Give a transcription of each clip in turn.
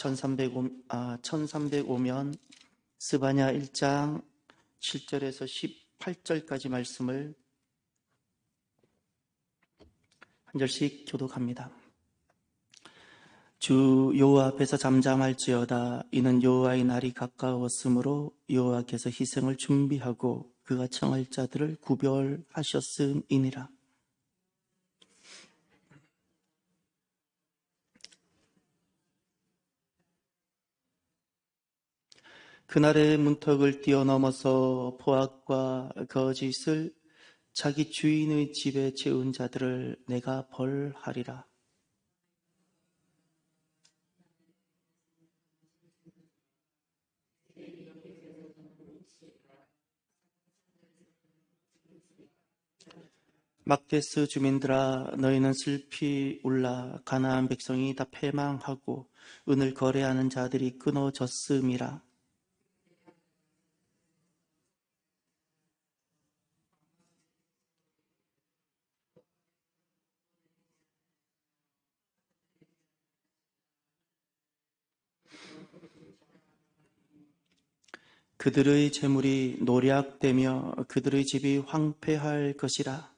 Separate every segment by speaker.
Speaker 1: 1305면 스바냐 1장 7절에서 18절까지 말씀을 한 절씩 교독합니다. 주 여호와 앞에서 잠잠할지어다. 이는 여호와의 날이 가까웠으므로 여호와께서 희생을 준비하고 그가 청할 자들을 구별하셨음이니라. 그날의 문턱을 뛰어넘어서 포악과 거짓을 자기 주인의 집에 채운 자들을 내가 벌하리라. 막데스 주민들아, 너희는 슬피 울라. 가나안 백성이 다 패망하고 은을 거래하는 자들이 끊어졌음이라. 그들의 재물이 노략되며 그들의 집이 황폐할 것이라.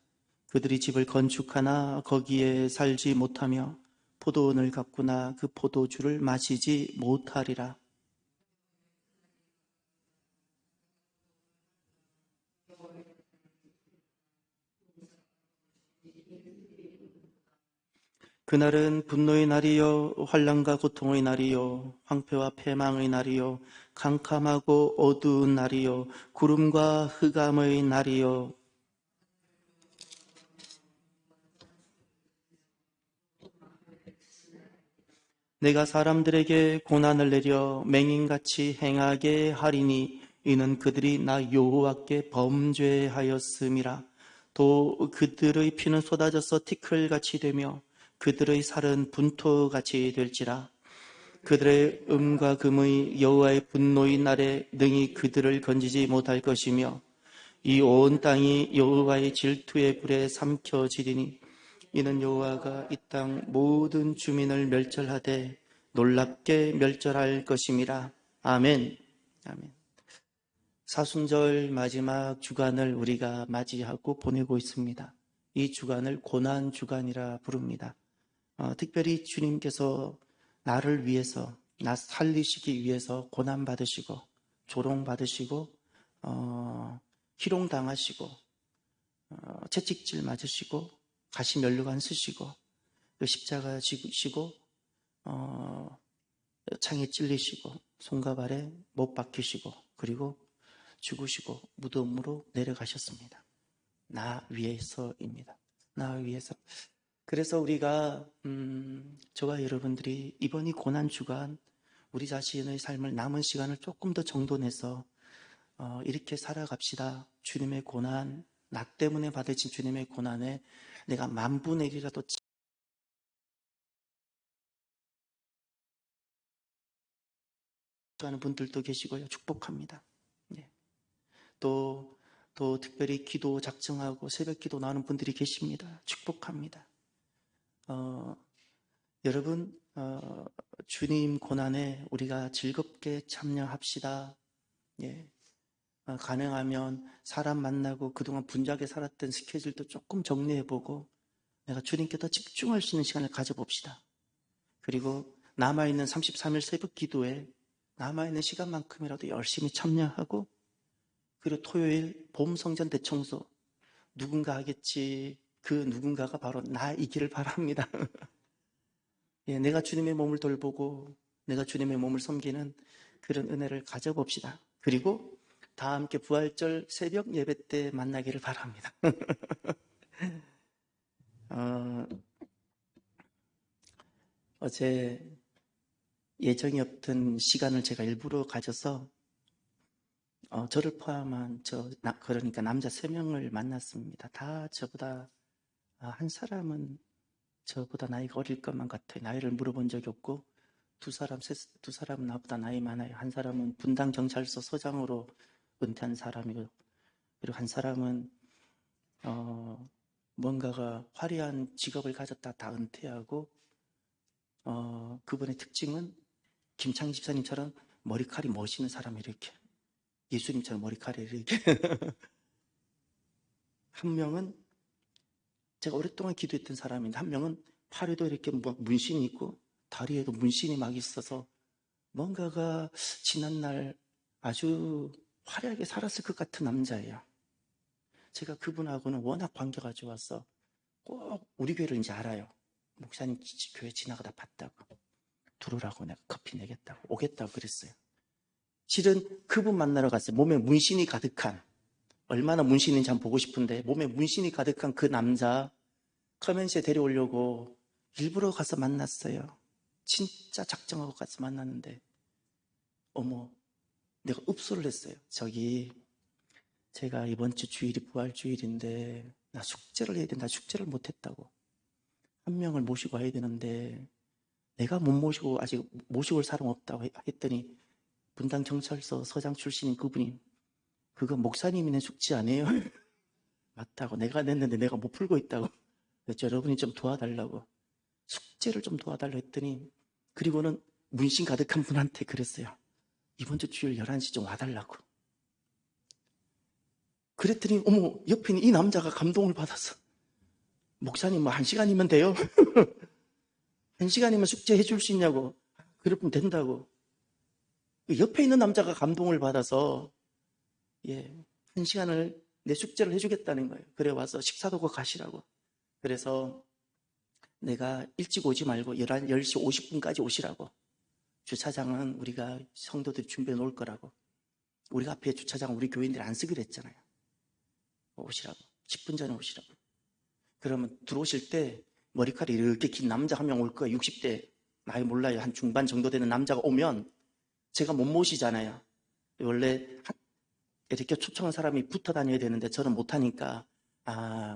Speaker 1: 그들이 집을 건축하나 거기에 살지 못하며 포도원을 가꾸나 그 포도주를 마시지 못하리라. 그날은 분노의 날이요 환난과 고통의 날이요 황폐와 패망의 날이요 캄캄하고 어두운 날이요 구름과 흑암의 날이요 내가 사람들에게 고난을 내려 맹인같이 행하게 하리니 이는 그들이 나 여호와께 범죄하였음이라. 또 그들의 피는 쏟아져서 티끌같이 되며 그들의 살은 분토같이 될지라. 그들의 음과 금의 여호와의 분노의 날에 능히 그들을 건지지 못할 것이며 이 온 땅이 여호와의 질투의 불에 삼켜지리니 이는 여호와가 이 땅 모든 주민을 멸절하되 놀랍게 멸절할 것임이라. 아멘. 아멘. 사순절 마지막 주간을 우리가 맞이하고 보내고 있습니다. 이 주간을 고난 주간이라 부릅니다. 특별히 주님께서 나를 위해서, 나 살리시기 위해서 고난 받으시고 조롱 받으시고 희롱당하시고 채찍질 맞으시고 가시 면류관 쓰시고 십자가 지시고 창에 찔리시고 손과 발에 못 박히시고 그리고 죽으시고 무덤으로 내려가셨습니다. 나 위해서입니다. 나 위해서. 그래서 우리가 저와 여러분들이 이번 이 고난주간 우리 자신의 삶을 남은 시간을 조금 더 정돈해서 이렇게 살아갑시다. 주님의 고난, 나 때문에 받으신 주님의 고난에 내가 만분의 1이라도 하는 분들도 계시고요. 축복합니다. 네. 또 특별히 기도 작정하고 새벽 기도 나오는 분들이 계십니다. 축복합니다. 여러분, 주님 고난에 우리가 즐겁게 참여합시다. 예. 가능하면 사람 만나고 그동안 분주하게 살았던 스케줄도 조금 정리해보고 내가 주님께 더 집중할 수 있는 시간을 가져봅시다. 그리고 남아있는 33일 새벽 기도에 남아있는 시간만큼이라도 열심히 참여하고 그리고 토요일 봄 성전 대청소 누군가 하겠지. 그 누군가가 바로 나이기를 바랍니다. 예, 내가 주님의 몸을 돌보고 내가 주님의 몸을 섬기는 그런 은혜를 가져봅시다. 그리고 다 함께 부활절 새벽 예배 때 만나기를 바랍니다. 어제 예정이 없던 시간을 제가 일부러 가져서 저를 포함한 그러니까 남자 3명을 만났습니다. 다 저보다 한 사람은 저보다 나이가 어릴 것만 같아요. 나이를 물어본 적이 없고 두 사람은 나보다 나이 많아요. 한 사람은 분당 경찰서 서장으로 은퇴한 사람이고 그리고 한 사람은 뭔가가 화려한 직업을 가졌다 다 은퇴하고 그분의 특징은 김창희 집사님처럼 머리칼이 멋있는 사람이 이렇게, 예수님처럼 머리칼이 이렇게. 한 명은 제가 오랫동안 기도했던 사람인데, 한 명은 팔에도 이렇게 문신이 있고 다리에도 문신이 막 있어서 뭔가가 지난날 아주 화려하게 살았을 것 같은 남자예요. 제가 그분하고는 워낙 관계가 좋아서 꼭 우리 교회를 이제 알아요. 목사님 교회 지나가다 봤다고. 들어오라고 내가 커피 내겠다고, 오겠다고 그랬어요. 실은 그분 만나러 갔어요. 몸에 문신이 가득한, 얼마나 문신인지 한번 보고 싶은데, 몸에 문신이 가득한 그 남자 커맨시에 데려오려고 일부러 가서 만났어요. 진짜 작정하고 가서 만났는데, 어머, 내가 읍소를 했어요. 저기, 제가 이번 주 주일이 부활주일인데 나 숙제를 해야 된다. 숙제를 못했다고. 한 명을 모시고 와야 되는데 내가 못 모시고, 아직 모시고 올 사람 없다고 했더니, 분당 경찰서 서장 출신인 그분이, 그거 목사님이 낸 숙제 아니에요? 맞다고. 내가 냈는데 내가 못 풀고 있다고. 그래서 여러분이 좀 도와달라고, 숙제를 좀 도와달라고 했더니, 그리고는 문신 가득한 분한테 그랬어요. 이번 주 주일 11시 좀 와달라고. 그랬더니 어머, 옆에 있는 이 남자가 감동을 받아서, 목사님 뭐 1시간이면 돼요? 1시간이면 숙제 해줄 수 있냐고. 그러면 된다고. 옆에 있는 남자가 감동을 받아서, 1시간을 내 숙제를 해주겠다는 거예요. 그래 와서 식사도 꼭 가시라고. 그래서 내가 일찍 오지 말고 10시 50분까지 오시라고. 주차장은 우리가 성도들이 준비해 놓을 거라고. 우리가 앞에 주차장 우리 교인들이 안 쓰기로 했잖아요. 오시라고. 10분 전에 오시라고. 그러면 들어오실 때 머리카락이 이렇게 긴 남자 한 명 올 거예요. 60대, 나이 몰라요. 한 중반 정도 되는 남자가 오면 제가 못 모시잖아요. 원래 이렇게 초청한 사람이 붙어 다녀야 되는데 저는 못하니까,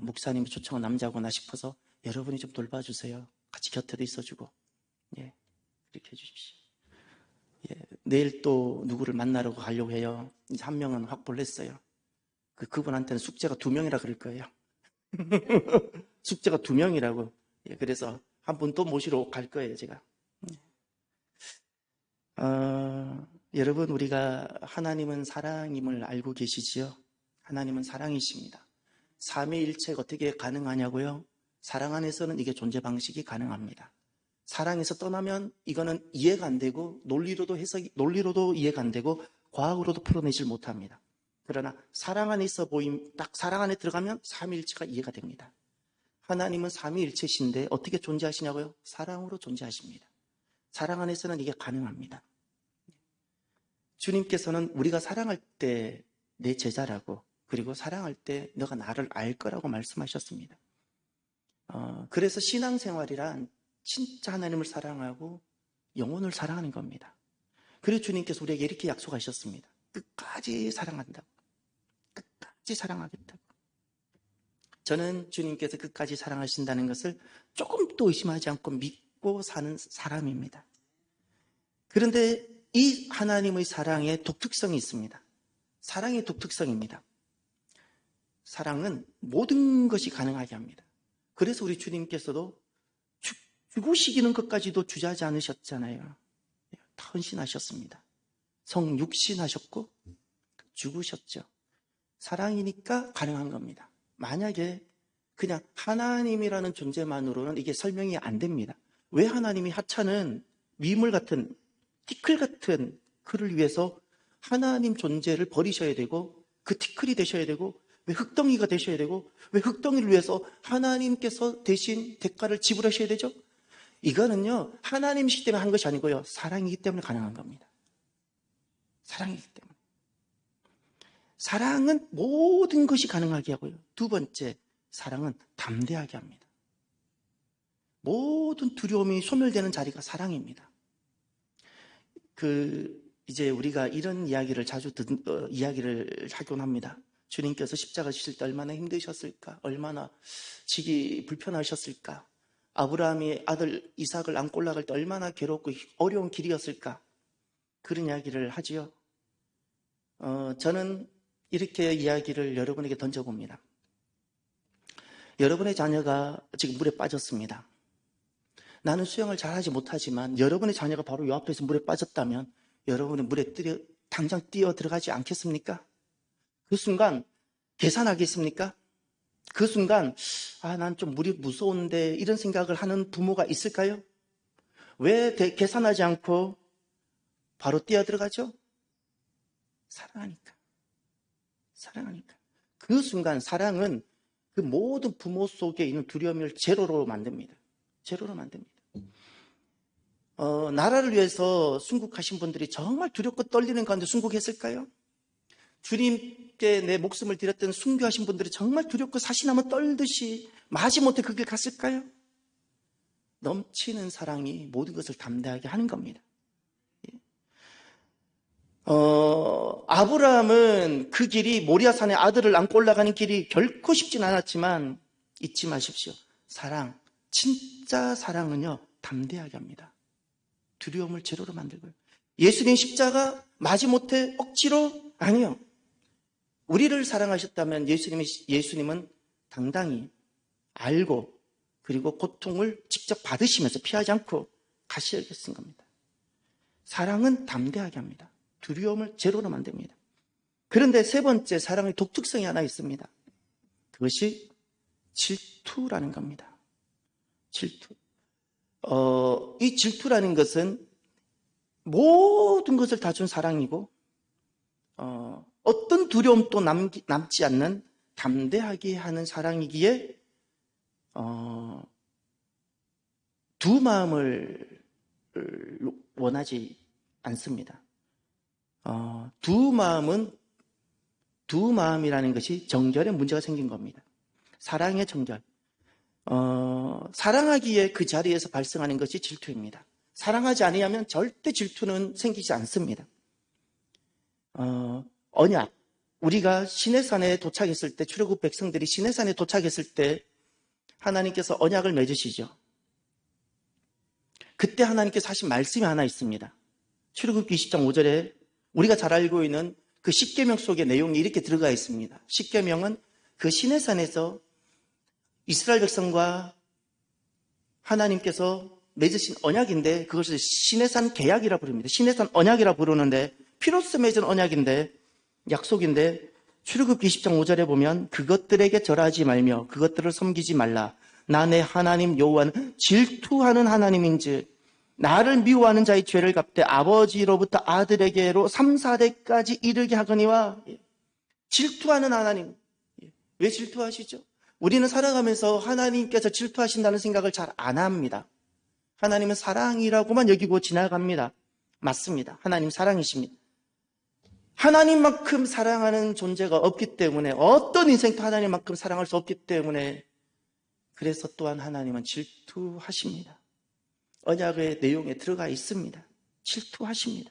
Speaker 1: 목사님이 초청한 남자구나 싶어서 여러분이 좀 돌봐주세요. 같이 곁에도 있어주고. 예, 그렇게 해주십시오. 내일 또 누구를 만나러 가려고 해요. 이제 한 명은 확보를 했어요. 그분한테는 숙제가 2명이라 그럴 거예요. 숙제가 2명이라고. 그래서 한 분 또 모시러 갈 거예요, 제가. 여러분, 우리가 하나님은 사랑임을 알고 계시지요? 하나님은 사랑이십니다. 삼위일체가 어떻게 가능하냐고요? 사랑 안에서는 이게 존재 방식이 가능합니다. 사랑에서 떠나면 이거는 이해가 안 되고, 논리로도 이해가 안 되고, 과학으로도 풀어내질 못합니다. 그러나 사랑 안에 있어 딱 사랑 안에 들어가면 삼위일체가 이해가 됩니다. 하나님은 삼위일체신데 어떻게 존재하시냐고요? 사랑으로 존재하십니다. 사랑 안에서는 이게 가능합니다. 주님께서는 우리가 사랑할 때 내 제자라고, 그리고 사랑할 때 너가 나를 알 거라고 말씀하셨습니다. 그래서 신앙생활이란 진짜 하나님을 사랑하고 영혼을 사랑하는 겁니다. 그래서 주님께서 우리에게 이렇게 약속하셨습니다. 끝까지 사랑한다고. 끝까지 사랑하겠다고. 저는 주님께서 끝까지 사랑하신다는 것을 조금도 의심하지 않고 믿고 사는 사람입니다. 그런데 이 하나님의 사랑에 독특성이 있습니다. 사랑의 독특성입니다. 사랑은 모든 것이 가능하게 합니다. 그래서 우리 주님께서도 죽으시기는 것까지도 주저하지 않으셨잖아요. 다 헌신하셨습니다. 성육신하셨고 죽으셨죠. 사랑이니까 가능한 겁니다. 만약에 그냥 하나님이라는 존재만으로는 이게 설명이 안 됩니다. 왜 하나님이 하찮은 위물 같은, 티끌 같은 그를 위해서 하나님 존재를 버리셔야 되고, 그 티끌이 되셔야 되고, 왜 흙덩이가 되셔야 되고, 왜 흙덩이를 위해서 하나님께서 대신 대가를 지불하셔야 되죠? 이거는요, 하나님이시기 때문에 한 것이 아니고요, 사랑이기 때문에 가능한 겁니다. 사랑이기 때문에. 사랑은 모든 것이 가능하게 하고요. 두 번째, 사랑은 담대하게 합니다. 모든 두려움이 소멸되는 자리가 사랑입니다. 이제 우리가 이런 이야기를 자주 이야기를 하곤 합니다. 주님께서 십자가 지실 때 얼마나 힘드셨을까? 얼마나 지기 불편하셨을까? 아브라함이 아들 이삭을 안고 올라갈 때 얼마나 괴롭고 어려운 길이었을까? 그런 이야기를 하지요. 저는 이렇게 이야기를 여러분에게 던져봅니다. 여러분의 자녀가 지금 물에 빠졌습니다. 나는 수영을 잘하지 못하지만 여러분의 자녀가 바로 요 앞에서 물에 빠졌다면 여러분은 물에 당장 뛰어 들어가지 않겠습니까? 그 순간 계산하겠습니까? 그 순간 난 좀 물이 무서운데 이런 생각을 하는 부모가 있을까요? 왜 계산하지 않고 바로 뛰어 들어가죠? 사랑하니까. 사랑하니까. 그 순간 사랑은 그 모든 부모 속에 있는 두려움을 제로로 만듭니다. 제로로 만듭니다. 나라를 위해서 순국하신 분들이 정말 두렵고 떨리는 가운데 순국했을까요? 주님께 내 목숨을 드렸던 순교하신 분들이 정말 두렵고 사시나무 떨듯이 마지못해 그 길 갔을까요? 넘치는 사랑이 모든 것을 담대하게 하는 겁니다. 아브라함은 그 길이 모리아산에 아들을 안고 올라가는 길이 결코 쉽진 않았지만 잊지 마십시오. 사랑, 진짜 사랑은요 담대하게 합니다. 두려움을 제로로 만들고요. 예수님 십자가 마지못해 억지로 아니요. 우리를 사랑하셨다면 예수님은 당당히 알고 그리고 고통을 직접 받으시면서 피하지 않고 가시겠는 겁니다. 사랑은 담대하게 합니다. 두려움을 제로로 만듭니다. 그런데 세 번째 사랑의 독특성이 하나 있습니다. 그것이 질투라는 겁니다. 질투. 이 질투라는 것은 모든 것을 다 준 사랑이고 어떤 두려움도 남지 않는 담대하게 하는 사랑이기에 두 마음을 원하지 않습니다. 두 마음이라는 것이 정결에 문제가 생긴 겁니다. 사랑의 정결. 사랑하기에 그 자리에서 발생하는 것이 질투입니다. 사랑하지 아니하면 절대 질투는 생기지 않습니다. 언약. 우리가 시내산에 도착했을 때, 출애굽 백성들이 시내산에 도착했을 때 하나님께서 언약을 맺으시죠. 그때 하나님께서 하신 말씀이 하나 있습니다. 출애굽기 20장 5절에 우리가 잘 알고 있는 그 십계명 속의 내용이 이렇게 들어가 있습니다. 십계명은 그 시내산에서 이스라엘 백성과 하나님께서 맺으신 언약인데 그것을 시내산 계약이라 부릅니다. 시내산 언약이라 부르는데 피로써 맺은 언약인데 약속인데 출애굽기 20장 5절에 보면 그것들에게 절하지 말며 그것들을 섬기지 말라. 나 내 하나님 여호와는 질투하는 하나님인즉 나를 미워하는 자의 죄를 갚되 아버지로부터 아들에게로 3, 4대까지 이르게 하거니와. 질투하는 하나님. 왜 질투하시죠? 우리는 살아가면서 하나님께서 질투하신다는 생각을 잘 안 합니다. 하나님은 사랑이라고만 여기고 지나갑니다. 맞습니다. 하나님 사랑이십니다. 하나님만큼 사랑하는 존재가 없기 때문에 어떤 인생도 하나님만큼 사랑할 수 없기 때문에 그래서 또한 하나님은 질투하십니다. 언약의 내용에 들어가 있습니다. 질투하십니다.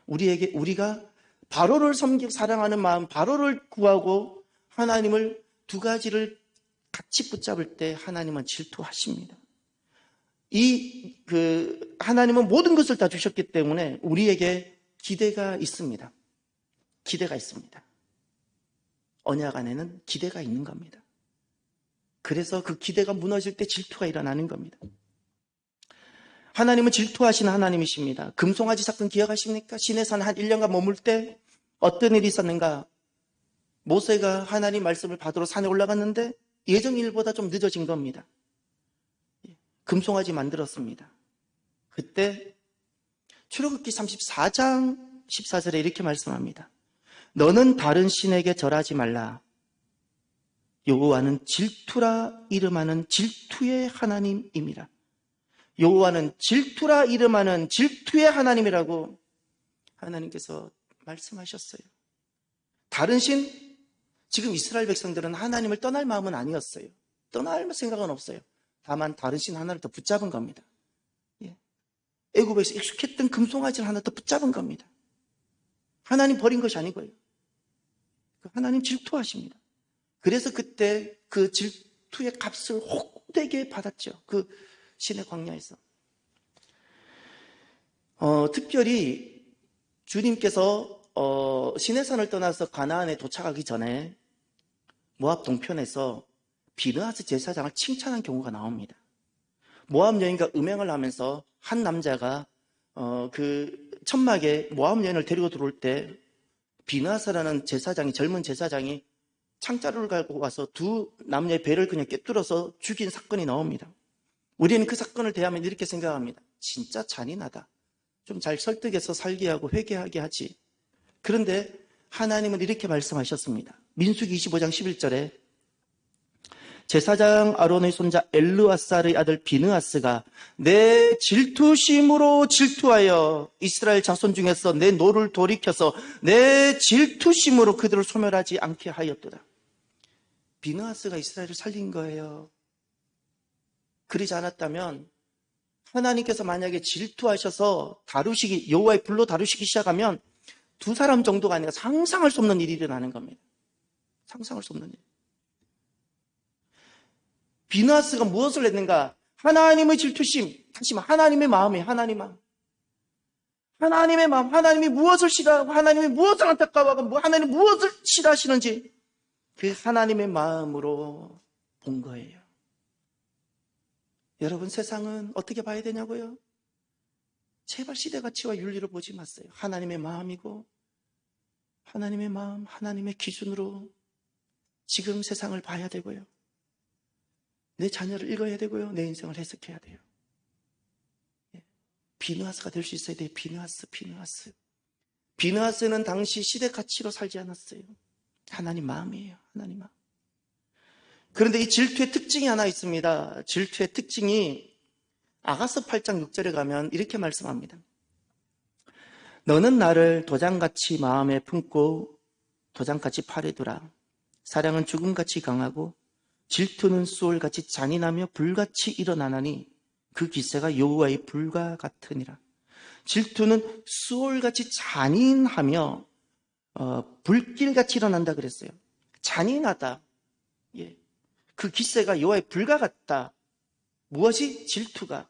Speaker 1: 우리가 바로를 섬기고 사랑하는 마음, 바로를 구하고 하나님을 두 가지를 같이 붙잡을 때 하나님은 질투하십니다. 하나님은 모든 것을 다 주셨기 때문에 우리에게 기대가 있습니다. 기대가 있습니다. 언약 안에는 기대가 있는 겁니다. 그래서 그 기대가 무너질 때 질투가 일어나는 겁니다. 하나님은 질투하시는 하나님이십니다. 금송아지 사건 기억하십니까? 시내산 한 1년간 머물 때 어떤 일이 있었는가? 모세가 하나님 말씀을 받으러 산에 올라갔는데 예정일보다 좀 늦어진 겁니다. 금송아지 만들었습니다. 그때 출애굽기 34장 14절에 이렇게 말씀합니다. 너는 다른 신에게 절하지 말라. 여호와는 질투라 이름하는 질투의 하나님임이라. 여호와는 질투라 이름하는 질투의 하나님이라고 하나님께서 말씀하셨어요. 다른 신, 지금 이스라엘 백성들은 하나님을 떠날 마음은 아니었어요. 떠날 생각은 없어요. 다만 다른 신 하나를 더 붙잡은 겁니다. 애굽에서 익숙했던 금송아지를 하나 더 붙잡은 겁니다. 하나님 버린 것이 아니고요. 하나님 질투하십니다. 그래서 그때 그 질투의 값을 혹되게 받았죠. 그 신의 광야에서. 특별히 주님께서 시내산을 떠나서 가나안에 도착하기 전에 모압 동편에서 비느하스 제사장을 칭찬한 경우가 나옵니다. 모압 여인과 음행을 하면서 한 남자가 그 천막에 모압 여인을 데리고 들어올 때 비나사라는 제사장이, 젊은 제사장이 창자루를 갖고 와서 두 남녀의 배를 그냥 꿰뚫어서 죽인 사건이 나옵니다. 우리는 그 사건을 대하면 이렇게 생각합니다. 진짜 잔인하다. 좀 잘 설득해서 살게 하고 회개하게 하지. 그런데 하나님은 이렇게 말씀하셨습니다. 민수기 25장 11절에 제사장 아론의 손자 엘르아살의 아들 비느하스가 내 질투심으로 질투하여 이스라엘 자손 중에서 내 노를 돌이켜서 내 질투심으로 그들을 소멸하지 않게 하였도다. 비느하스가 이스라엘을 살린 거예요. 그러지 않았다면 하나님께서 만약에 질투하셔서 다루시기, 여호와의 불로 다루시기 시작하면 두 사람 정도가 아니라 상상할 수 없는 일이 일어나는 겁니다. 상상할 수 없는 일. 비느하스가 무엇을 했는가? 하나님의 질투심, 다시 말해 하나님의 마음이에요. 하나님의 마음. 하나님의 마음, 하나님이 무엇을 싫어하고 하나님이 무엇을 안타까워하고 하나님이 무엇을 싫어하시는지 그 하나님의 마음으로 본 거예요. 여러분, 세상은 어떻게 봐야 되냐고요? 제발 시대가치와 윤리로 보지 마세요. 하나님의 마음이고 하나님의 마음, 하나님의 기준으로 지금 세상을 봐야 되고요. 내 자녀를 읽어야 되고요. 내 인생을 해석해야 돼요. 비느하스가 될 수 있어야 돼요. 비느하스. 비느하스는 당시 시대 가치로 살지 않았어요. 하나님 마음이에요. 하나님 마음. 그런데 이 질투의 특징이 하나 있습니다. 질투의 특징이 아가서 8장 6절에 가면 이렇게 말씀합니다. 너는 나를 도장같이 마음에 품고 도장같이 팔에 두라. 사랑은 죽음같이 강하고 질투는 수월같이 잔인하며 불같이 일어나나니 그 기세가 여호와의 불과 같으니라. 질투는 수월같이 잔인하며 불길같이 일어난다 그랬어요. 잔인하다. 예. 그 기세가 여호와의 불과 같다. 무엇이? 질투가.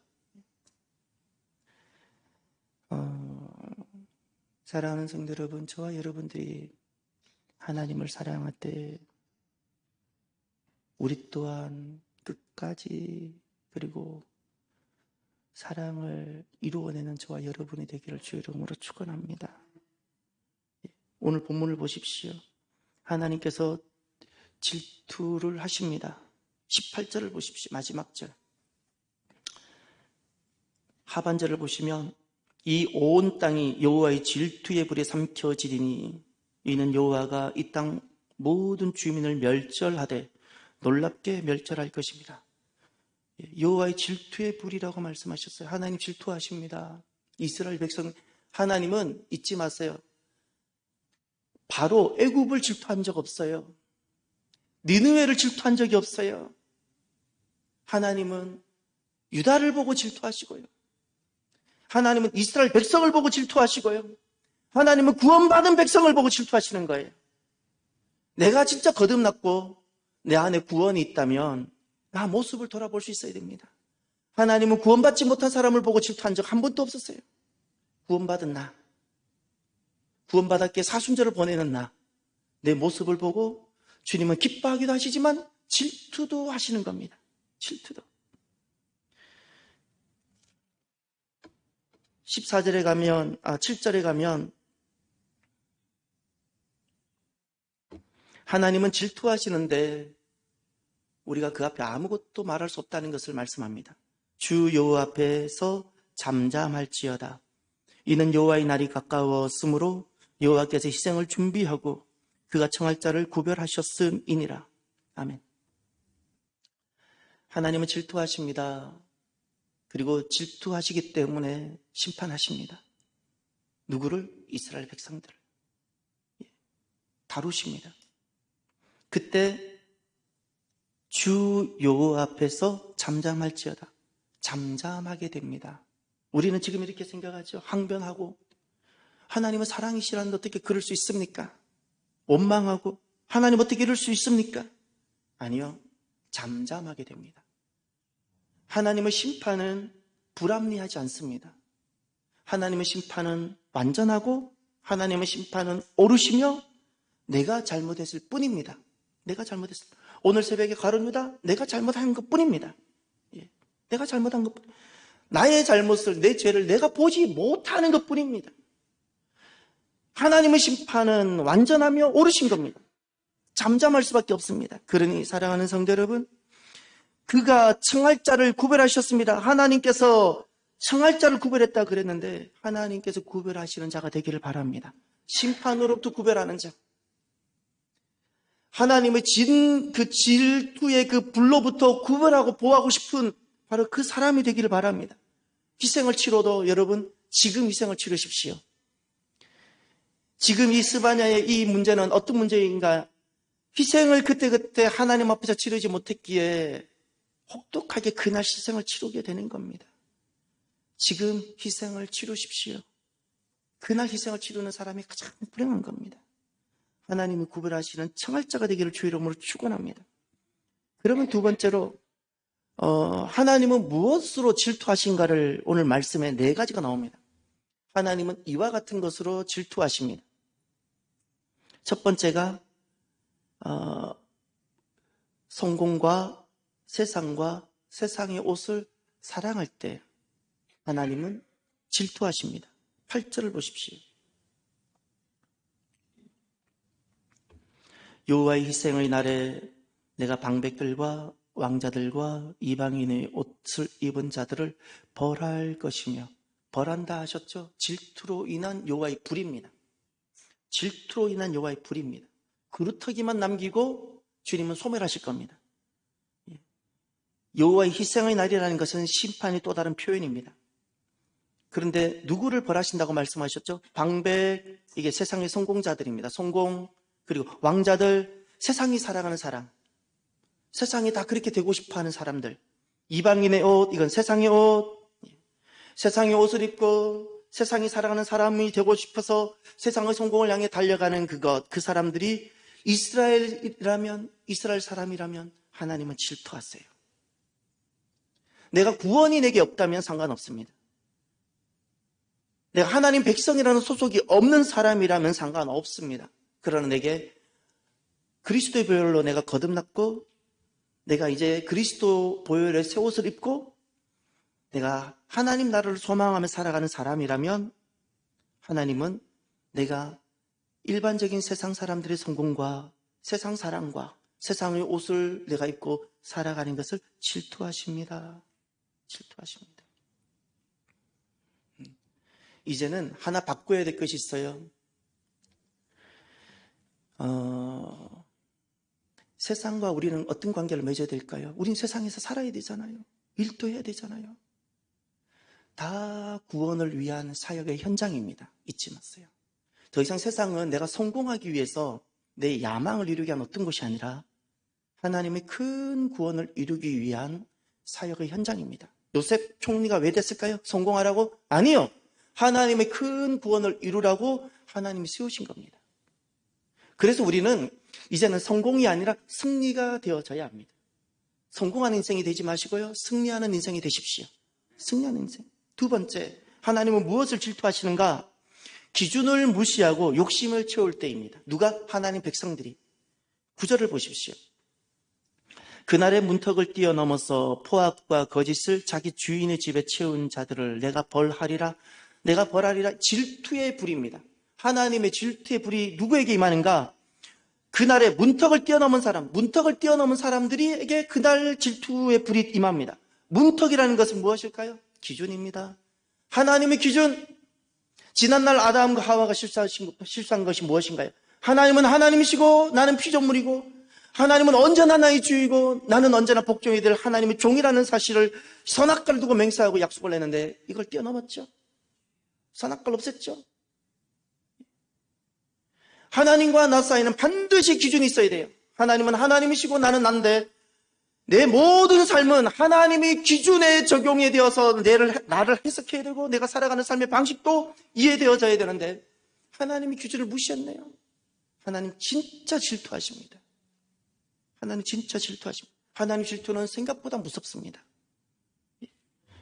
Speaker 1: 사랑하는 성도 여러분, 저와 여러분들이 하나님을 사랑할 때 우리 또한 끝까지 그리고 사랑을 이루어내는 저와 여러분이 되기를 주의 이름으로 축원합니다. 오늘 본문을 보십시오. 하나님께서 질투를 하십니다. 18절을 보십시오. 마지막 절. 하반절을 보시면 이 온 땅이 여호와의 질투의 불에 삼켜지리니 이는 여호와가 이 땅 모든 주민을 멸절하되 놀랍게 멸절할 것입니다. 여호와의 질투의 불이라고 말씀하셨어요. 하나님 질투하십니다. 이스라엘 백성, 하나님은 잊지 마세요. 바로 애굽을 질투한 적 없어요. 니느웨를 질투한 적이 없어요. 하나님은 유다를 보고 질투하시고요. 하나님은 이스라엘 백성을 보고 질투하시고요. 하나님은 구원받은 백성을 보고 질투하시는 거예요. 내가 진짜 거듭났고 내 안에 구원이 있다면 나 모습을 돌아볼 수 있어야 됩니다. 하나님은 구원받지 못한 사람을 보고 질투한 적 한 번도 없었어요. 구원받은 나, 구원받았기에 사순절을 보내는 나, 내 모습을 보고 주님은 기뻐하기도 하시지만 질투도 하시는 겁니다. 질투도. 14절에 가면, 7절에 가면 하나님은 질투하시는데 우리가 그 앞에 아무것도 말할 수 없다는 것을 말씀합니다. 주 여호와 앞에서 잠잠할지어다. 이는 여호와의 날이 가까웠으므로 여호와께서 희생을 준비하고 그가 청할 자를 구별하셨음이니라. 아멘. 하나님은 질투하십니다. 그리고 질투하시기 때문에 심판하십니다. 누구를? 이스라엘 백성들을. 다루십니다. 그때 주 여호와 앞에서 잠잠할지어다. 잠잠하게 됩니다. 우리는 지금 이렇게 생각하죠. 항변하고 하나님은 사랑이시라는데 어떻게 그럴 수 있습니까? 원망하고 하나님 어떻게 이럴 수 있습니까? 아니요. 잠잠하게 됩니다. 하나님의 심판은 불합리하지 않습니다. 하나님의 심판은 완전하고 하나님의 심판은 옳으시며 내가 잘못했을 뿐입니다. 내가 잘못했을 뿐. 오늘 새벽에 가룟유다 내가 잘못한 것 뿐입니다. 내가 잘못한 것, 나의 잘못을, 내 죄를 내가 보지 못하는 것 뿐입니다. 하나님의 심판은 완전하며 옳으신 겁니다. 잠잠할 수밖에 없습니다. 그러니 사랑하는 성도 여러분, 그가 청할자를 구별하셨습니다. 하나님께서 청할자를 구별했다 그랬는데 하나님께서 구별하시는 자가 되기를 바랍니다. 심판으로부터 구별하는 자. 하나님의 그 질투의 그 불로부터 구별하고 보호하고 싶은 바로 그 사람이 되기를 바랍니다. 희생을 치러도 여러분 지금 희생을 치르십시오. 지금 이 스바냐의 이 문제는 어떤 문제인가? 희생을 그때그때 하나님 앞에서 치르지 못했기에 혹독하게 그날 희생을 치르게 되는 겁니다. 지금 희생을 치르십시오. 그날 희생을 치르는 사람이 가장 불행한 겁니다. 하나님이 구별하시는 청할자가 되기를 주의 이름으로 축원합니다. 그러면 두 번째로 하나님은 무엇으로 질투하신가를 오늘 말씀에 네 가지가 나옵니다. 하나님은 이와 같은 것으로 질투하십니다. 첫 번째가 성공과 세상과 세상의 옷을 사랑할 때 하나님은 질투하십니다. 8절을 보십시오. 여호와의 희생의 날에 내가 방백들과 왕자들과 이방인의 옷을 입은 자들을 벌할 것이며, 벌한다 하셨죠? 질투로 인한 여호와의 불입니다. 질투로 인한 여호와의 불입니다. 그루터기만 남기고 주님은 소멸하실 겁니다. 여호와의 희생의 날이라는 것은 심판의 또 다른 표현입니다. 그런데 누구를 벌하신다고 말씀하셨죠? 방백, 이게 세상의 성공자들입니다. 성공, 그리고 왕자들, 세상이 사랑하는 사람, 세상이 다 그렇게 되고 싶어하는 사람들, 이방인의 옷, 이건 세상의 옷, 세상의 옷을 입고 세상이 사랑하는 사람이 되고 싶어서 세상의 성공을 향해 달려가는 그 사람들이 이스라엘 사람이라면 하나님은 질투하세요. 내가 구원이 내게 없다면 상관없습니다. 내가 하나님 백성이라는 소속이 없는 사람이라면 상관없습니다. 그러나 내게 그리스도의 보혈로 내가 거듭났고 내가 이제 그리스도 보혈의 새 옷을 입고 내가 하나님 나라를 소망하며 살아가는 사람이라면 하나님은 내가 일반적인 세상 사람들의 성공과 세상 사랑과 세상의 옷을 내가 입고 살아가는 것을 질투하십니다. 질투하십니다. 이제는 하나 바꿔야 될 것이 있어요. 세상과 우리는 어떤 관계를 맺어야 될까요? 우린 세상에서 살아야 되잖아요. 일도 해야 되잖아요. 다 구원을 위한 사역의 현장입니다. 잊지 마세요. 더 이상 세상은 내가 성공하기 위해서 내 야망을 이루기 위한 어떤 것이 아니라 하나님의 큰 구원을 이루기 위한 사역의 현장입니다. 요셉 총리가 왜 됐을까요? 성공하라고? 아니요. 하나님의 큰 구원을 이루라고 하나님이 세우신 겁니다. 그래서 우리는 이제는 성공이 아니라 승리가 되어져야 합니다. 성공하는 인생이 되지 마시고요. 승리하는 인생이 되십시오. 승리하는 인생. 두 번째, 하나님은 무엇을 질투하시는가? 기준을 무시하고 욕심을 채울 때입니다. 누가? 하나님 백성들이. 9절을 보십시오. 그날의 문턱을 뛰어넘어서 포악과 거짓을 자기 주인의 집에 채운 자들을 내가 벌하리라. 내가 벌하리라. 질투의 불입니다. 하나님의 질투의 불이 누구에게 임하는가? 그날의 문턱을 뛰어넘은 사람, 문턱을 뛰어넘은 사람들에게 그날 질투의 불이 임합니다. 문턱이라는 것은 무엇일까요? 기준입니다. 하나님의 기준. 지난날 아담과 하와가 실수한 것이 무엇인가요? 하나님은 하나님이시고 나는 피조물이고 하나님은 언제나 나의 주이고 나는 언제나 복종이 될 하나님의 종이라는 사실을 선악과를 두고 맹세하고 약속을 했는데 이걸 뛰어넘었죠. 선악과를 없앴죠. 하나님과 나 사이는 반드시 기준이 있어야 돼요. 하나님은 하나님이시고 나는 난데 내 모든 삶은 하나님의 기준에 적용이 되어서 나를 해석해야 되고 내가 살아가는 삶의 방식도 이해되어져야 되는데 하나님의 기준을 무시했네요. 하나님 진짜 질투하십니다. 하나님 진짜 질투하십니다. 하나님 질투는 생각보다 무섭습니다.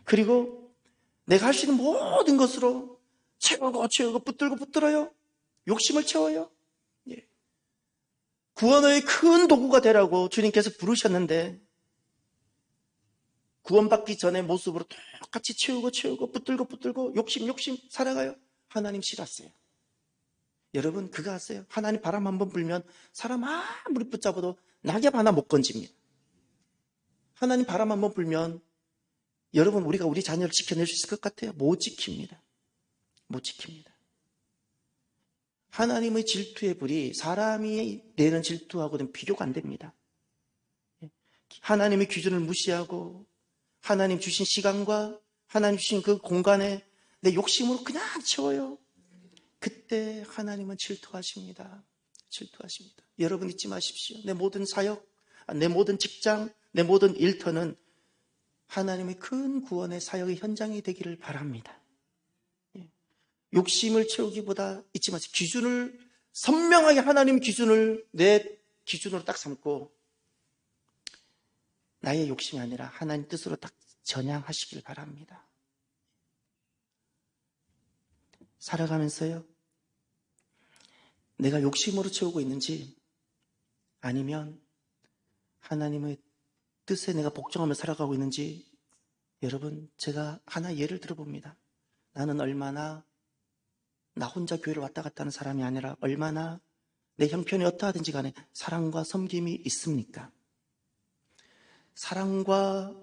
Speaker 1: 그리고 내가 할 수 있는 모든 것으로 채우고 붙들어요. 욕심을 채워요. 구원의 큰 도구가 되라고 주님께서 부르셨는데 구원받기 전의 모습으로 똑같이 채우고 붙들고 욕심 살아가요. 하나님 싫었어요. 여러분 그거 아세요? 하나님 바람 한번 불면 사람 아무리 붙잡아도 낙엽 하나 못 건집니다. 하나님 바람 한번 불면 여러분 우리가 우리 자녀를 지켜낼 수 있을 것 같아요? 못 지킵니다. 못 지킵니다. 하나님의 질투의 불이 사람이 내는 질투하고는 비교가 안 됩니다. 하나님의 기준을 무시하고 하나님 주신 시간과 하나님 주신 그 공간에 내 욕심으로 그냥 채워요. 그때 하나님은 질투하십니다. 질투하십니다. 여러분 잊지 마십시오. 내 모든 사역, 내 모든 직장, 내 모든 일터는 하나님의 큰 구원의 사역의 현장이 되기를 바랍니다. 욕심을 채우기보다 잊지 마세요. 기준을 선명하게 하나님 기준을 내 기준으로 딱 삼고 나의 욕심이 아니라 하나님 뜻으로 딱 전향하시길 바랍니다. 살아가면서요, 내가 욕심으로 채우고 있는지 아니면 하나님의 뜻에 내가 복종하며 살아가고 있는지 여러분 제가 하나 예를 들어봅니다. 나는 얼마나 나 혼자 교회를 왔다 갔다 하는 사람이 아니라 얼마나 내 형편이 어떠하든지 간에 사랑과 섬김이 있습니까? 사랑과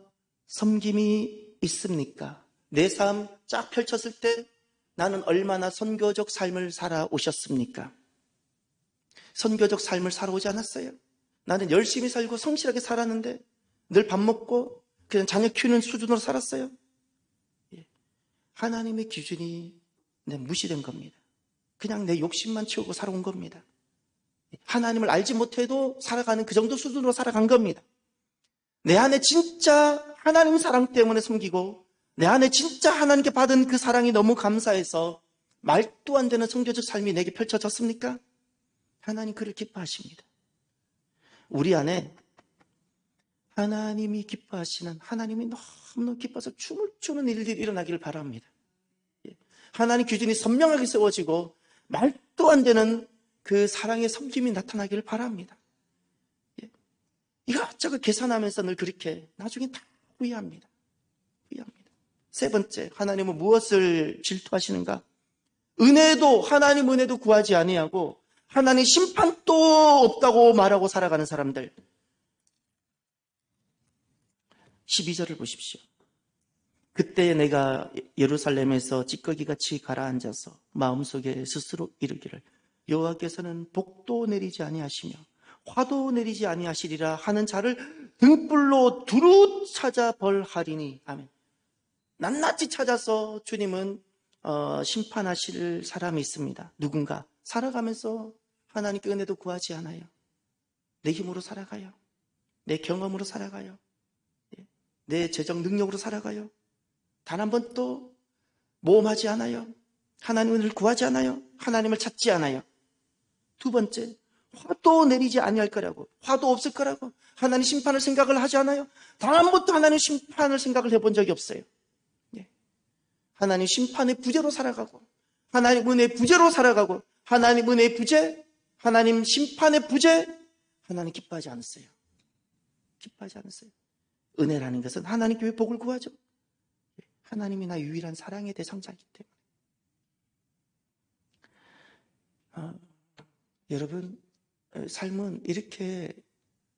Speaker 1: 섬김이 있습니까? 내 삶 쫙 펼쳤을 때 나는 얼마나 선교적 삶을 살아오셨습니까? 선교적 삶을 살아오지 않았어요. 나는 열심히 살고 성실하게 살았는데 늘 밥 먹고 그냥 자녀 키우는 수준으로 살았어요. 하나님의 기준이 무시된 겁니다. 그냥 내 욕심만 채우고 살아온 겁니다. 하나님을 알지 못해도 살아가는 그 정도 수준으로 살아간 겁니다. 내 안에 진짜 하나님 사랑 때문에 섬기고 내 안에 진짜 하나님께 받은 그 사랑이 너무 감사해서 말도 안 되는 성교적 삶이 내게 펼쳐졌습니까? 하나님 그를 기뻐하십니다. 우리 안에 하나님이 기뻐하시는, 하나님이 너무너무 기뻐서 춤을 추는 일들이 일어나기를 바랍니다. 하나님 기준이 선명하게 세워지고 말도 안 되는 그 사랑의 섬김이 나타나기를 바랍니다. 이것저것 계산하면서 늘 그렇게 나중에 다 후회합니다. 후회합니다. 세 번째, 하나님은 무엇을 질투하시는가? 하나님 은혜도 구하지 아니하고 하나님 심판도 없다고 말하고 살아가는 사람들. 12절을 보십시오. 그때 내가 예루살렘에서 찌꺼기같이 가라앉아서 마음속에 스스로 이르기를 여호와께서는 복도 내리지 아니하시며 화도 내리지 아니하시리라 하는 자를 등불로 두루 찾아 벌하리니. 아멘. 낱낱이 찾아서 주님은 심판하실 사람이 있습니다. 누군가 살아가면서 하나님께 은혜도 구하지 않아요. 내 힘으로 살아가요. 내 경험으로 살아가요. 내 재정 능력으로 살아가요. 단 한 번도 모험하지 않아요. 하나님을 구하지 않아요. 하나님을 찾지 않아요. 두 번째, 화도 내리지 아니할 거라고, 화도 없을 거라고 하나님 심판을 생각을 하지 않아요. 단 한 번도 하나님 심판을 생각을 해본 적이 없어요. 하나님 심판의 부재로 살아가고 하나님 은혜의 부재로 살아가고 하나님 은혜의 부재, 하나님 심판의 부재, 하나님 기뻐하지 않았어요. 기뻐하지 않았어요. 은혜라는 것은 하나님 교회 복을 구하죠. 하나님이 나 유일한 사랑의 대상자이기 때문에. 여러분, 삶은 이렇게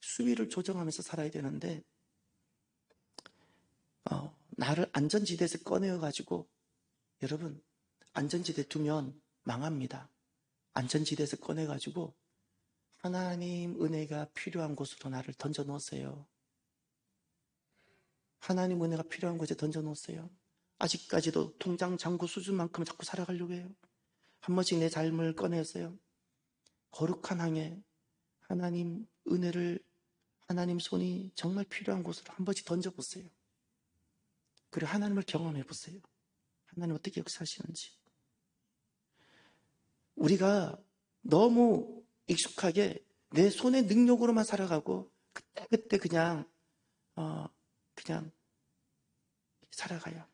Speaker 1: 수위를 조정하면서 살아야 되는데 나를 안전지대에서 꺼내어가지고 여러분 안전지대 두면 망합니다. 안전지대에서 꺼내가지고 하나님 은혜가 필요한 곳으로 나를 던져놓으세요. 하나님 은혜가 필요한 곳에 던져놓으세요. 아직까지도 통장 잔고 수준만큼 자꾸 살아가려고 해요. 한 번씩 내 삶을 꺼내서요. 거룩한 항에 하나님 은혜를, 하나님 손이 정말 필요한 곳으로 한 번씩 던져보세요. 그리고 하나님을 경험해보세요. 하나님 어떻게 역사하시는지. 우리가 너무 익숙하게 내 손의 능력으로만 살아가고 그때 그냥 살아가요.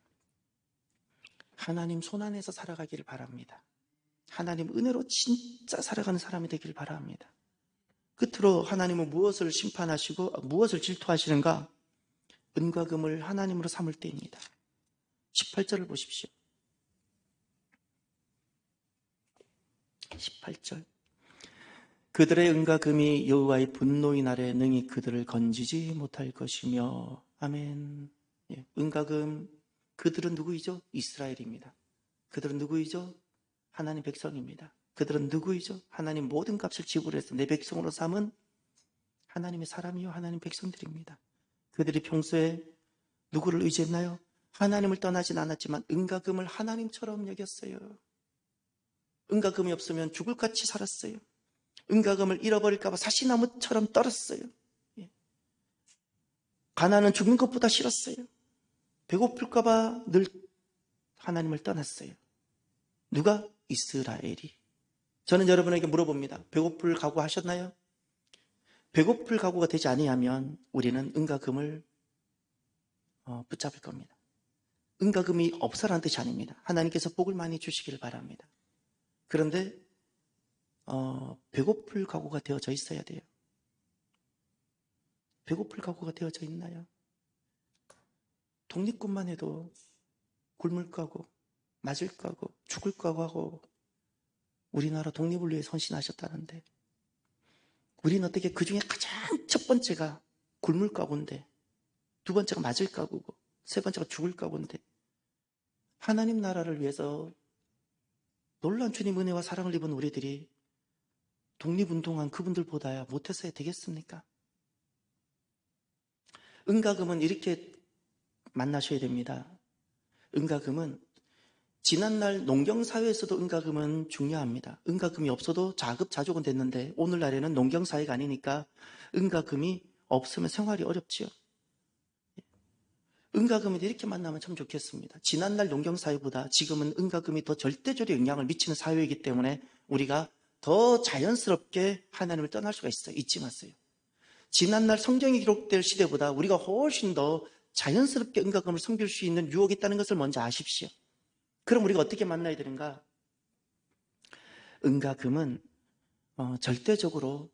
Speaker 1: 하나님 손 안에서 살아가기를 바랍니다. 하나님 은혜로 진짜 살아가는 사람이 되길 바랍니다. 끝으로 하나님은 무엇을 심판하시고 무엇을 질투하시는가? 은과 금을 하나님으로 삼을 때입니다. 18절을 보십시오. 18절. 그들의 은과 금이 여호와의 분노의 날에 능히 그들을 건지지 못할 것이며. 아멘. 예, 은과 금, 그들은 누구이죠? 이스라엘입니다. 그들은 누구이죠? 하나님 백성입니다. 그들은 누구이죠? 하나님 모든 값을 지불해서 내 백성으로 삼은 하나님의 사람이요 하나님 백성들입니다. 그들이 평소에 누구를 의지했나요? 하나님을 떠나진 않았지만 은과 금을 하나님처럼 여겼어요. 은과 금이 없으면 죽을 같이 살았어요. 은과 금을 잃어버릴까 봐 사시나무처럼 떨었어요. 가난은 죽는 것보다 싫었어요. 배고플까 봐 늘 하나님을 떠났어요. 누가? 이스라엘이. 저는 여러분에게 물어봅니다. 배고플 각오 하셨나요? 배고플 각오가 되지 아니하면 우리는 은과 금을 붙잡을 겁니다. 은과 금이 없어라는 뜻이 아닙니다. 하나님께서 복을 많이 주시기를 바랍니다. 그런데 배고플 각오가 되어져 있어야 돼요. 배고플 각오가 되어져 있나요? 독립군만 해도 굶을 각오, 맞을 각오, 죽을 각오하고 우리나라 독립을 위해 헌신하셨다는데 우리는 어떻게 그중에 가장 첫 번째가 굶을 각오인데 두 번째가 맞을 각오고 세 번째가 죽을 각오인데 하나님 나라를 위해서 놀라운 주님 은혜와 사랑을 입은 우리들이 독립운동한 그분들보다야 못했어야 되겠습니까? 은과 금은 이렇게 만나셔야 됩니다. 은과 금은 지난날 농경사회에서도 은과 금은 중요합니다. 은과 금이 없어도 자급자족은 됐는데 오늘날에는 농경사회가 아니니까 은과 금이 없으면 생활이 어렵지요. 은과 금이 이렇게 만나면 참 좋겠습니다. 지난날 농경사회보다 지금은 은과 금이 더 절대적인 영향을 미치는 사회이기 때문에 우리가 더 자연스럽게 하나님을 떠날 수가 있어요. 잊지 마세요. 지난날 성경이 기록될 시대보다 우리가 훨씬 더 자연스럽게 은과 금을 섬길 수 있는 유혹이 있다는 것을 먼저 아십시오. 그럼 우리가 어떻게 만나야 되는가? 은과 금은 절대적으로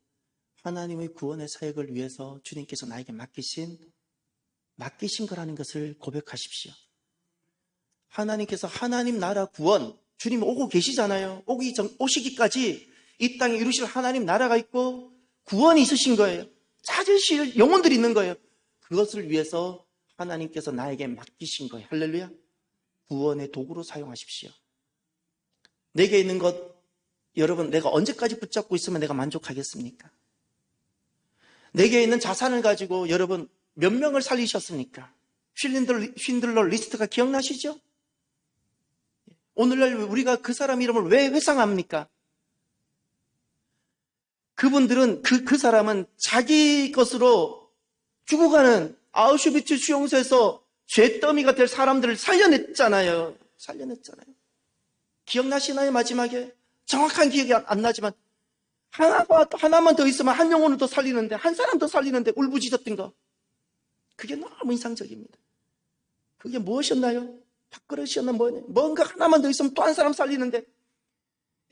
Speaker 1: 하나님의 구원의 사역을 위해서 주님께서 나에게 맡기신 거라는 것을 고백하십시오. 하나님께서 하나님 나라 구원, 주님 오고 계시잖아요. 오시기까지 이 땅에 이루실 하나님 나라가 있고 구원이 있으신 거예요. 찾으실 영혼들이 있는 거예요. 그것을 위해서 하나님께서 나에게 맡기신 거예요. 할렐루야. 구원의 도구로 사용하십시오. 내게 있는 것, 여러분, 내가 언제까지 붙잡고 있으면 내가 만족하겠습니까? 내게 있는 자산을 가지고 여러분 몇 명을 살리셨습니까? 쉰들러 리스트가 기억나시죠? 오늘날 우리가 그 사람 이름을 왜 회상합니까? 그분들은 그 사람은 자기 것으로 죽어가는 아우슈비츠 수용소에서 죄더미가 될 사람들을 살려냈잖아요. 기억나시나요? 마지막에 정확한 기억이 안 나지만 하나만 더 있으면 한 영혼을 더 살리는데 한 사람 더 살리는데 울부짖었던 거, 그게 너무 인상적입니다. 그게 무엇이었나요? 밥그릇이었나 뭔가 하나만 더 있으면 또 한 사람 살리는데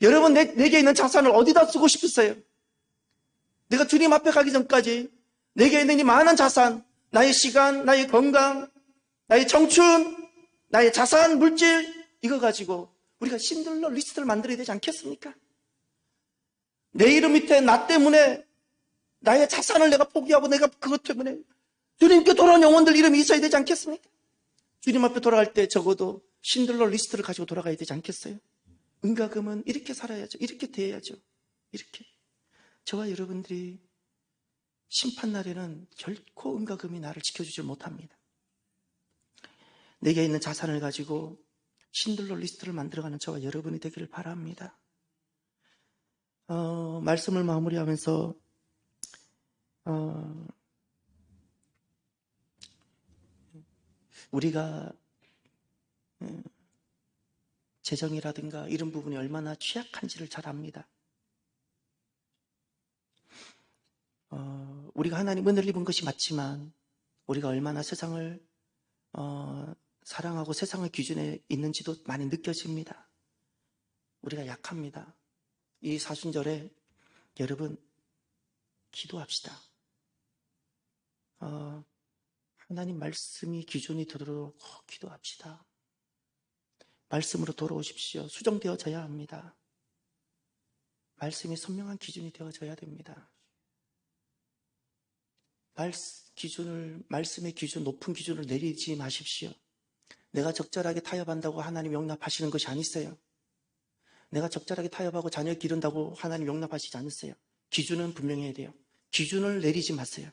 Speaker 1: 여러분 내게 있는 자산을 어디다 쓰고 싶으세요? 내가 주님 앞에 가기 전까지 내게 있는 이 많은 자산, 나의 시간, 나의 건강, 나의 청춘, 나의 자산, 물질, 이거 가지고 우리가 신들러 리스트를 만들어야 되지 않겠습니까? 내 이름 밑에 나 때문에 나의 자산을 내가 포기하고 내가 그것 때문에 주님께 돌아온 영혼들 이름이 있어야 되지 않겠습니까? 주님 앞에 돌아갈 때 적어도 신들러 리스트를 가지고 돌아가야 되지 않겠어요? 은과 금은 이렇게 살아야죠. 이렇게 대해야죠. 이렇게. 저와 여러분들이 심판날에는 결코 은과 금이 나를 지켜주질 못합니다. 내게 있는 자산을 가지고 신들러 리스트를 만들어가는 저와 여러분이 되기를 바랍니다. 말씀을 마무리하면서 우리가 재정이라든가 이런 부분이 얼마나 취약한지를 잘 압니다. 우리가 하나님 은혜를 입은 것이 맞지만 우리가 얼마나 세상을 사랑하고 세상의 기준에 있는지도 많이 느껴집니다. 우리가 약합니다. 이 사순절에 여러분 기도합시다. 하나님 말씀이 기준이 되도록 기도합시다. 말씀으로 돌아오십시오. 수정되어져야 합니다. 말씀이 선명한 기준이 되어져야 됩니다. 말씀의 기준, 높은 기준을 내리지 마십시오. 내가 적절하게 타협한다고 하나님 용납하시는 것이 아니세요. 내가 적절하게 타협하고 자녀 기른다고 하나님 용납하시지 않으세요. 기준은 분명해야 돼요. 기준을 내리지 마세요.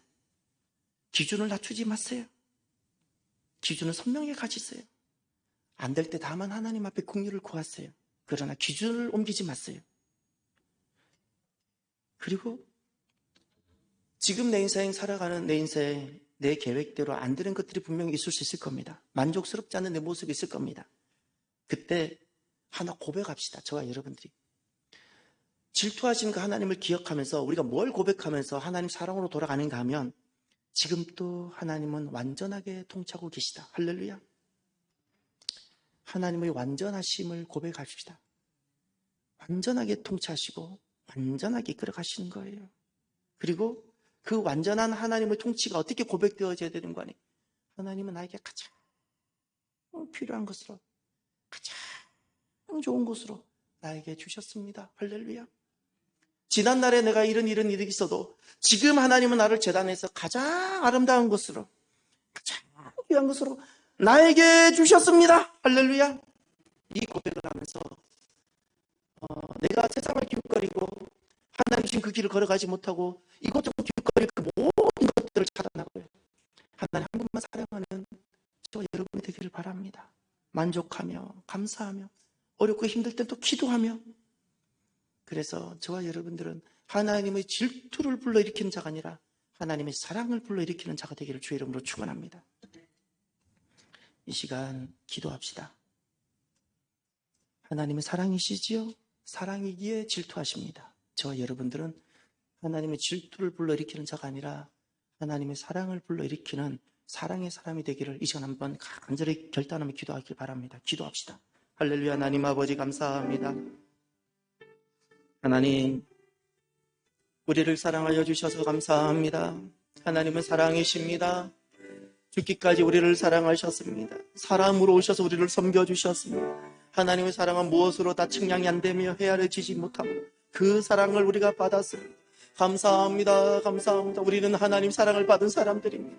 Speaker 1: 기준을 낮추지 마세요. 기준을 선명하게 가지세요. 안 될 때 다만 하나님 앞에 긍휼을 구하세요. 그러나 기준을 옮기지 마세요. 그리고 지금 내 인생 살아가는 내 인생, 내 계획대로 안 되는 것들이 분명히 있을 수 있을 겁니다. 만족스럽지 않은 내 모습이 있을 겁니다. 그때 하나 고백합시다. 저와 여러분들이. 질투하신 그 하나님을 기억하면서 우리가 뭘 고백하면서 하나님 사랑으로 돌아가는가 하면 지금 또 하나님은 완전하게 통치하고 계시다. 할렐루야. 하나님의 완전하심을 고백합시다. 완전하게 통치하시고 완전하게 이끌어 가시는 거예요. 그리고 그 완전한 하나님의 통치가 어떻게 고백되어져야 되는 거 아니에요? 하나님은 나에게 가장 필요한 것으로, 가장 좋은 것으로 나에게 주셨습니다. 할렐루야. 지난날에 내가 이런 일이 있어도 지금 하나님은 나를 재단해서 가장 아름다운 것으로, 가장 귀한 것으로 나에게 주셨습니다. 할렐루야. 이 고백을 하면서 내가 세상을 기웃거리고 하나님 주신 그 길을 걸어가지 못하고 이것저것 기웃거릴 그 모든 것들을 차단하고요. 하나님 한 분만 사랑하는 저 여러분이 되기를 바랍니다. 만족하며 감사하며 어렵고 힘들 땐 또 기도하며. 그래서 저와 여러분들은 하나님의 질투를 불러일으키는 자가 아니라 하나님의 사랑을 불러일으키는 자가 되기를 주의 이름으로 축원합니다. 이 시간 기도합시다. 하나님의 사랑이시지요? 사랑이기에 질투하십니다. 저와 여러분들은 하나님의 질투를 불러일으키는 자가 아니라 하나님의 사랑을 불러일으키는 사랑의 사람이 되기를 이 시간 한번 간절히 결단하며 기도하길 바랍니다. 기도합시다. 할렐루야. 하나님 아버지 감사합니다. 하나님, 우리를 사랑하여 주셔서 감사합니다. 하나님은 사랑이십니다. 죽기까지 우리를 사랑하셨습니다. 사람으로 오셔서 우리를 섬겨주셨습니다. 하나님의 사랑은 무엇으로 다 측량이 안 되며 헤아려지지 못하고 그 사랑을 우리가 받았습니다. 감사합니다. 감사합니다. 우리는 하나님 사랑을 받은 사람들입니다.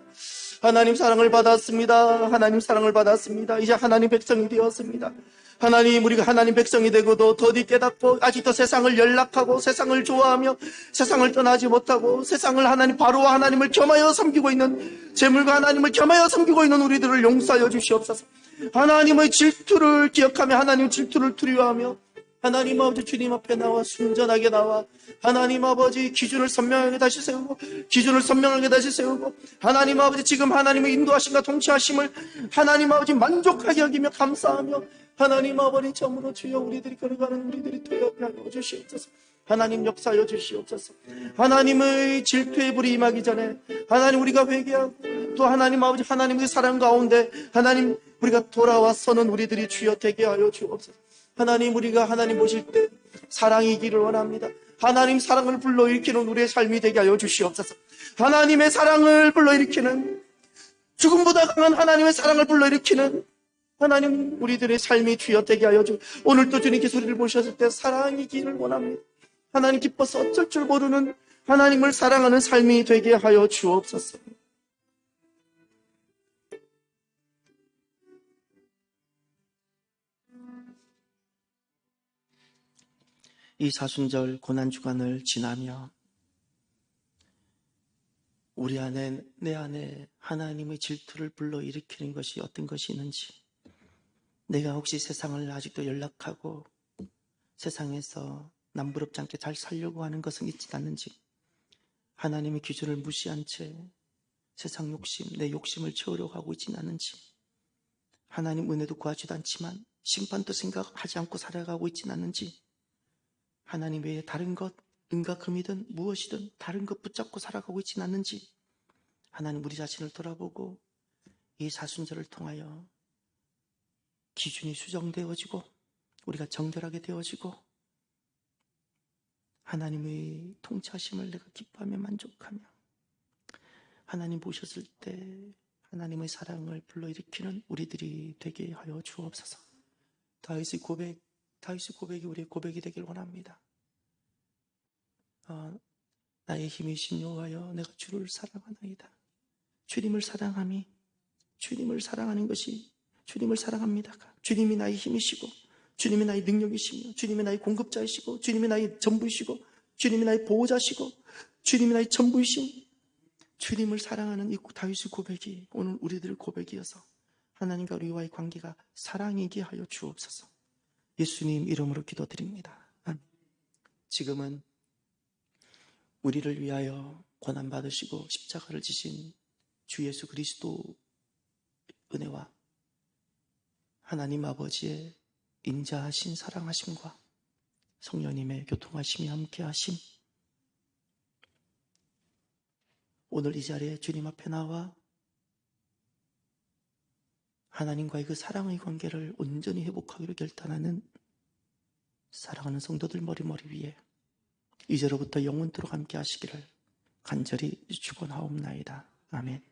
Speaker 1: 하나님 사랑을 받았습니다. 하나님 사랑을 받았습니다. 이제 하나님 백성이 되었습니다. 하나님, 우리가 하나님 백성이 되고도 더디 깨닫고 아직도 세상을 연락하고 세상을 좋아하며 세상을 떠나지 못하고 세상을 하나님 바로와 하나님을 겸하여 섬기고 있는 재물과 하나님을 겸하여 섬기고 있는 우리들을 용서하여 주시옵소서. 하나님의 질투를 기억하며 하나님의 질투를 두려워하며 하나님 아버지 주님 앞에 나와 순전하게 나와 하나님 아버지 기준을 선명하게 다시 세우고 기준을 선명하게 다시 세우고 하나님 아버지 지금 하나님의 인도하심과 통치하심을 하나님 아버지 만족하게 여기며 감사하며 하나님 아버지 점으로 주여 우리들이 걸어가는 우리들이 되게 하여 주시옵소서. 하나님 역사하여 주시옵소서. 하나님의 질투의 불이 임하기 전에 하나님 우리가 회개하고 또 하나님 아버지 하나님의 사랑 가운데 하나님 우리가 돌아와서는 우리들이 주여 되게 하여 주옵소서. 하나님 우리가 하나님 보실 때 사랑이기를 원합니다. 하나님 사랑을 불러일으키는 우리의 삶이 되게 하여 주시옵소서. 하나님의 사랑을 불러일으키는 죽음보다 강한 하나님의 사랑을 불러일으키는 하나님 우리들의 삶이 주여 되게 하여 주. 오늘도 주님께서 우리를 보셨을 때 사랑이기를 원합니다. 하나님 기뻐서 어쩔 줄 모르는 하나님을 사랑하는 삶이 되게 하여 주옵소서. 이 사순절 고난주간을 지나며 우리 안에 내 안에 하나님의 질투를 불러일으키는 것이 어떤 것이 있는지, 내가 혹시 세상을 아직도 연락하고 세상에서 남부럽지 않게 잘 살려고 하는 것은 있지 않는지, 하나님의 기준을 무시한 채 세상 욕심, 내 욕심을 채우려고 하고 있지는 않는지, 하나님 은혜도 구하지도 않지만 심판도 생각하지 않고 살아가고 있지는 않는지, 하나님 외에 다른 것, 은과 금이든 무엇이든 다른 것 붙잡고 살아가고 있지는 않는지, 하나님 우리 자신을 돌아보고 이 사순절을 통하여 기준이 수정되어지고 우리가 정결하게 되어지고 하나님의 통치하심을 내가 기뻐하며 만족하며 하나님 보셨을 때 하나님의 사랑을 불러일으키는 우리들이 되게 하여 주옵소서. 다윗의 고백이 우리의 고백이 되길 원합니다. 나의 힘이신 여호와여, 내가 주를 사랑하나이다. 주님을 사랑함이, 주님을 사랑하는 것이 주님을 사랑합니다가, 주님이 나의 힘이시고 주님이 나의 능력이시며 주님이 나의 공급자이시고 주님이 나의 전부이시고 주님이 나의 보호자시고 주님이 나의 전부이신 주님을 사랑하는 이 다윗의 고백이 오늘 우리들 고백이어서 하나님과 우리와의 관계가 사랑이게 하여 주옵소서. 예수님 이름으로 기도드립니다. 아멘. 지금은 우리를 위하여 고난받으시고 십자가를 지신 주 예수 그리스도 은혜와 하나님 아버지의 인자하신 사랑하심과 성령님의 교통하심이 함께하심, 오늘 이 자리에 주님 앞에 나와 하나님과의 그 사랑의 관계를 온전히 회복하기로 결단하는 사랑하는 성도들 머리 위에 이제로부터 영원토록 함께 하시기를 간절히 축원하옵나이다. 아멘.